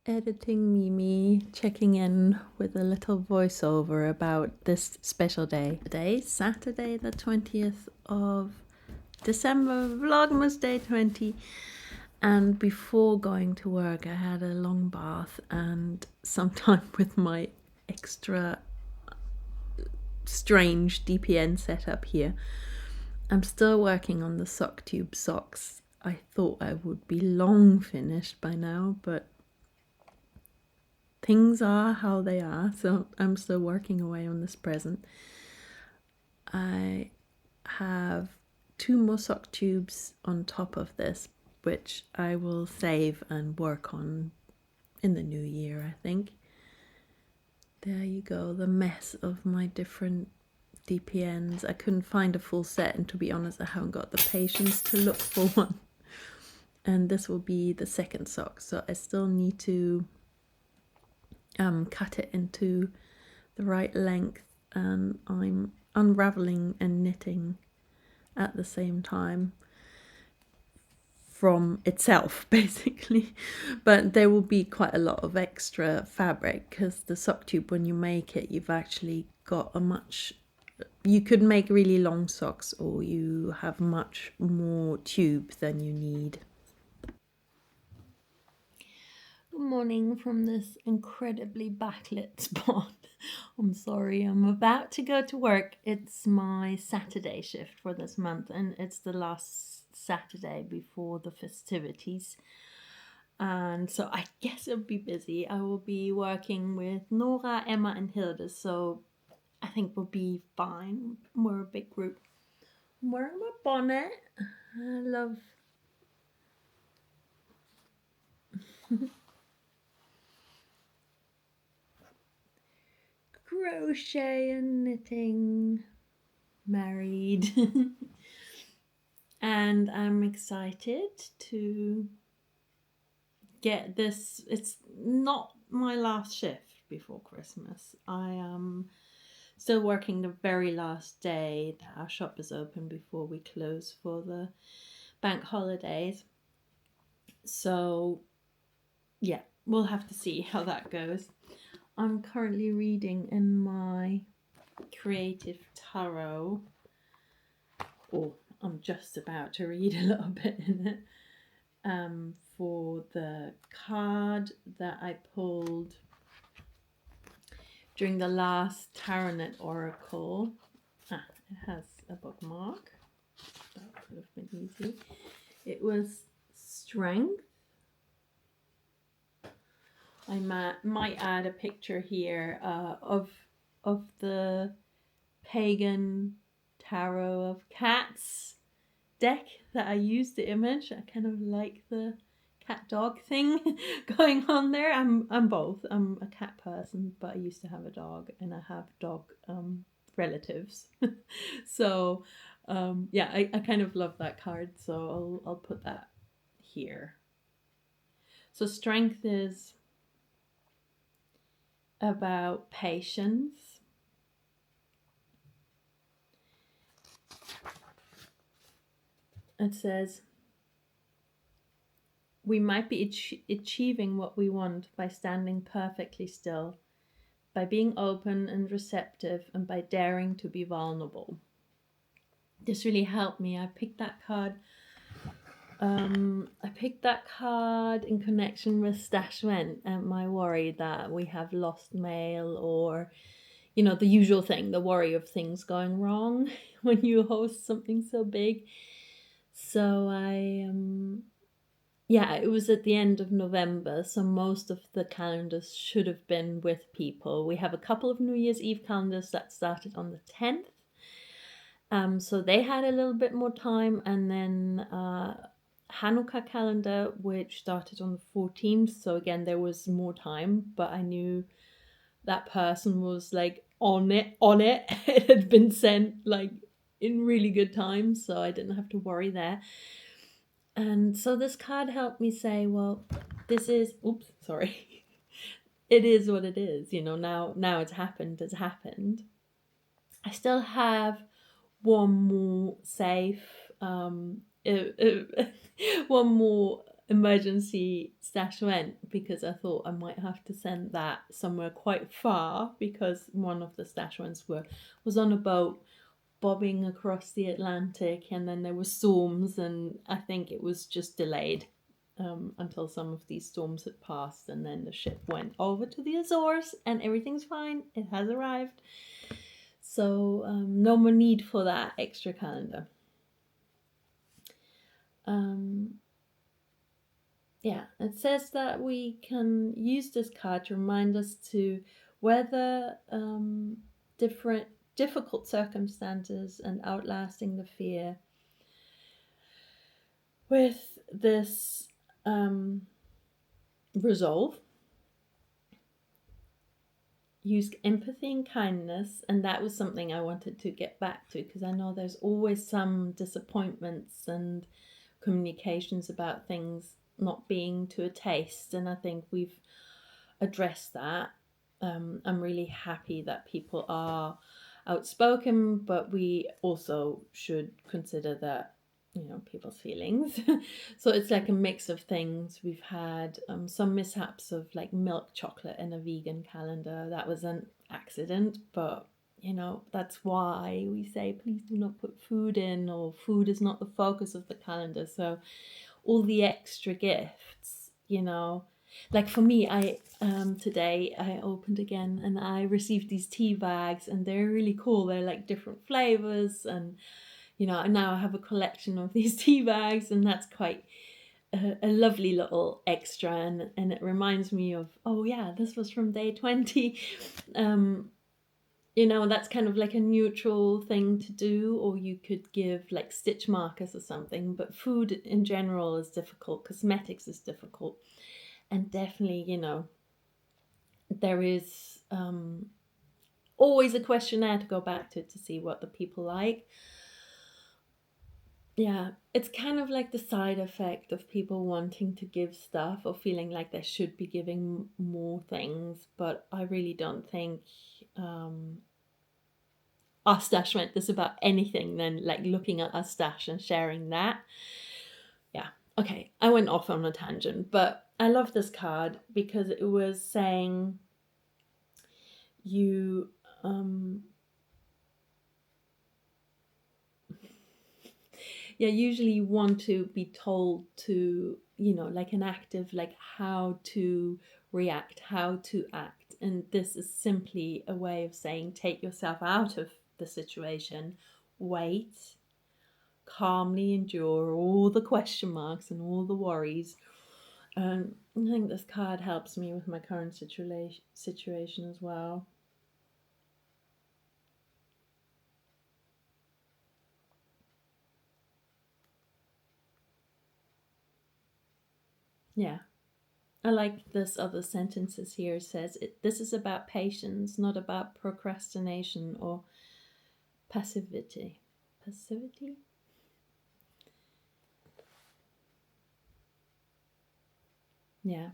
Editing Mimi, checking in with a little voiceover about this special day. Today, Saturday the 20th of December, Vlogmas Day 20. And before going to work, I had a long bath and some time with my extra strange DPN setup here. I'm still working on the sock tube socks. I thought I would be long finished by now, but things are how they are, so I'm still working away on this present. I have 2 more sock tubes on top of this, which I will save and work on in the new year, I think. There you go, the mess of my different DPNs. I couldn't find a full set, and to be honest, I haven't got the patience to look for one. And this will be the second sock, so I still need to cut it into the right length, and I'm unraveling and knitting at the same time from itself basically, but there will be quite a lot of extra fabric because the sock tube, when you make it, you've actually got you could make really long socks, or you have much more tube than you need. Good morning from this incredibly backlit spot. I'm sorry, I'm about to go to work. It's my Saturday shift for this month, and it's the last Saturday before the festivities. And so I guess it'll be busy. I will be working with Nora, Emma, and Hilda, so I think we'll be fine. We're a big group. I'm wearing my bonnet. I love crochet and knitting, married. And I'm excited to get this. It's not my last shift before Christmas. I am still working the very last day that our shop is open before we close for the bank holidays. So yeah, we'll have to see how that goes. I'm currently reading in my creative tarot. Oh, I'm just about to read a little bit in it. For the card that I pulled during the last Tarot Oracle. It has a bookmark. That could have been easy. It was strength. I might add a picture here of the pagan tarot of cats deck that I used the image. I kind of like the cat dog thing going on there. I'm both. I'm a cat person, but I used to have a dog, and I have dog relatives. So yeah, I kind of love that card, so I'll put that here. So strength is about patience. It says, we might be achieving what we want by standing perfectly still, by being open and receptive, and by daring to be vulnerable. This really helped me. I picked that card. In connection with Stash Rent and my worry that we have lost mail, or the usual thing, the worry of things going wrong when you host something so big. So it was at the end of November, so most of the calendars should have been with people. We have a couple of New Year's Eve calendars that started on the 10th, So they had a little bit more time, and then Hanukkah calendar, which started on the 14th. So again, there was more time, but I knew that person was like on it. It had been sent like in really good time, so I didn't have to worry there. And so this card helped me say, well, this is, oops, sorry. It is what it is, you know, now it's happened. I still have one more safe, one more emergency statuette, because I thought I might have to send that somewhere quite far, because one of the statuettes was on a boat bobbing across the Atlantic, and then there were storms, and I think it was just delayed until some of these storms had passed, and then the ship went over to the Azores, and everything's fine. It has arrived. So no more need for that extra calendar. Yeah, it says that we can use this card to remind us to weather difficult circumstances and outlasting the fear with this resolve. Use empathy and kindness, and that was something I wanted to get back to, because I know there's always some disappointments and communications about things not being to a taste, and I think we've addressed that. I'm really happy that people are outspoken, but we also should consider that, you know, people's feelings. So it's like a mix of things. We've had some mishaps of like milk chocolate in a vegan calendar. That was an accident, but you know, that's why we say please do not put food in, or food is not the focus of the calendar. So all the extra gifts, you know, like for me, I today I opened again and I received these tea bags, and they're really cool. They're like different flavors, and you know, now I have a collection of these tea bags, and that's quite a lovely little extra, and it reminds me of, oh yeah, this was from day 20. You know, that's kind of like a neutral thing to do, or you could give like stitch markers or something, but food in general is difficult, cosmetics is difficult, and definitely, you know, there is always a questionnaire to go back to see what the people like. Yeah, it's kind of like the side effect of people wanting to give stuff or feeling like they should be giving more things, but I really don't think our stash rent is about anything than like looking at our stash and sharing that. Yeah, okay, I went off on a tangent, but I love this card because it was saying you yeah, usually you want to be told to, you know, like an active, like how to react, how to act. And this is simply a way of saying take yourself out of the situation, wait, calmly endure all the question marks and all the worries. I think this card helps me with my current situation as well. Yeah. I like this other sentences here. It says, this is about patience, not about procrastination or passivity. Passivity? Yeah.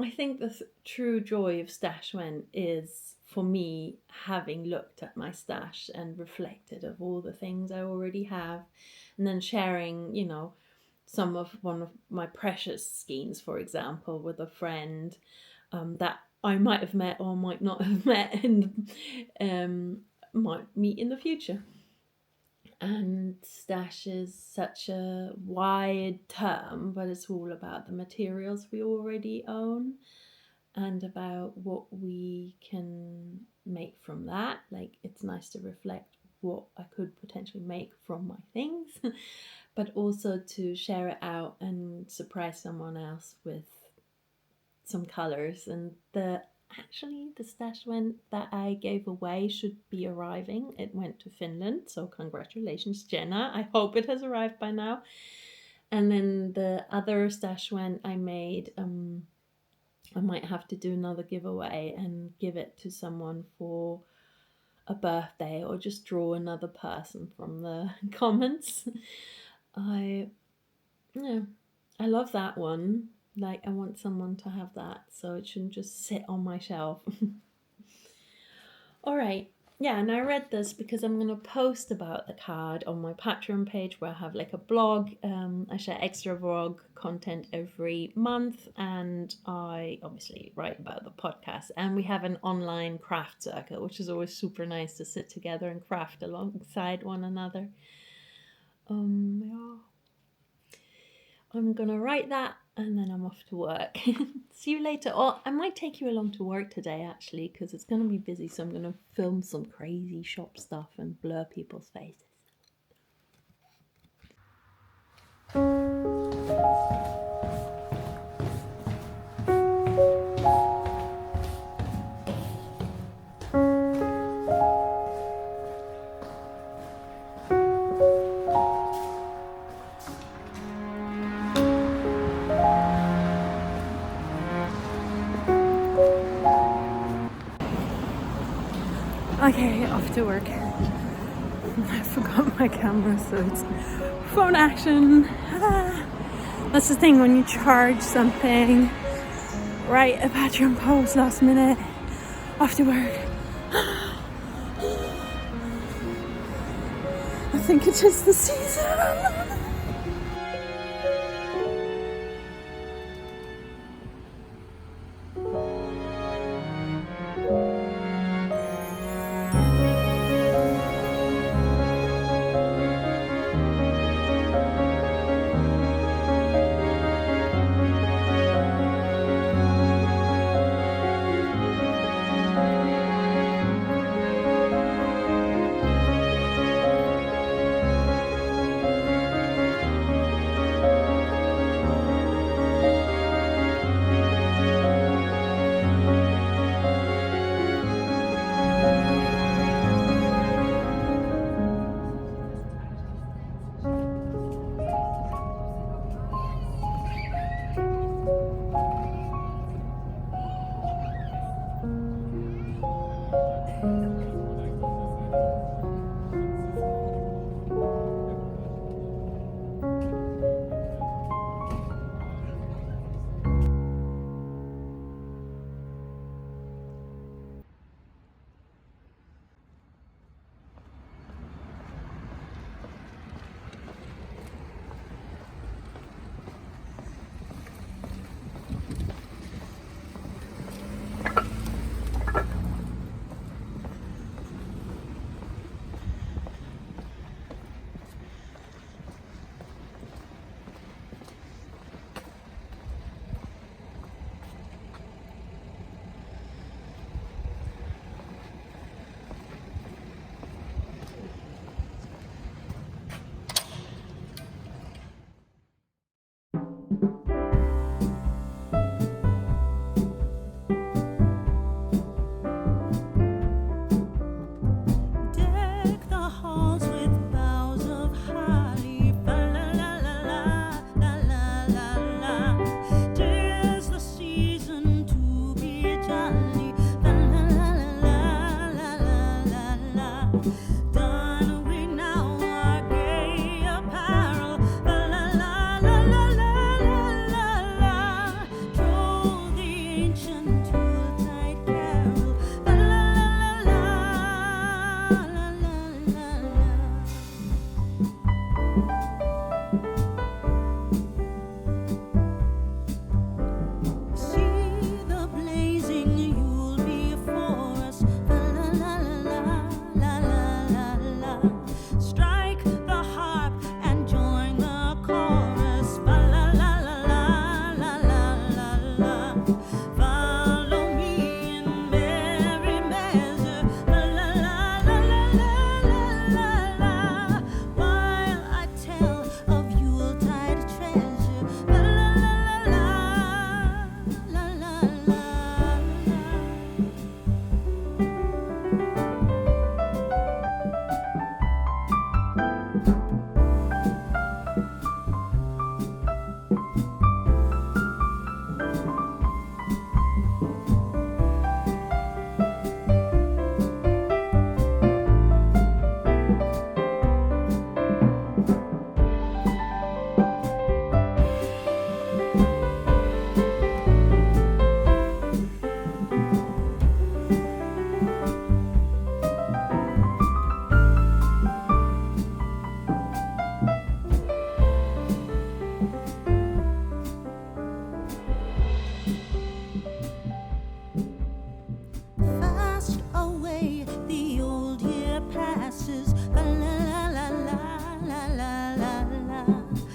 I think the true joy of stash when is, for me, having looked at my stash and reflected of all the things I already have, and then sharing, you know, one of my precious skeins, for example, with a friend that I might have met or might not have met, and might meet in the future. And stash is such a wide term, but it's all about the materials we already own and about what we can make from that. Like, it's nice to reflect what I could potentially make from my things, but also to share it out and surprise someone else with some colors. And the actually the stash that I gave away should be arriving. It went to Finland, so congratulations, Jenna. I hope it has arrived by now. And then the other stash I made, I might have to do another giveaway and give it to someone for a birthday, or just draw another person from the comments. I love that one. Like, I want someone to have that, so it shouldn't just sit on my shelf. All right. Yeah, and I read this because I'm going to post about the card on my Patreon page, where I have like a blog. I share extra vlog content every month, and I obviously write about the podcast. And we have an online craft circle, which is always super nice to sit together and craft alongside one another. Yeah. I'm going to write that, and then I'm off to work. See you later. Or I might take you along to work today, actually, because it's going to be busy. So I'm going to film some crazy shop stuff and blur people's faces. Okay, off to work. I forgot my camera, so it's phone action. That's the thing when you charge something. Write a Patreon post last minute. Off to work. I think it's just the season. la la la la la la la.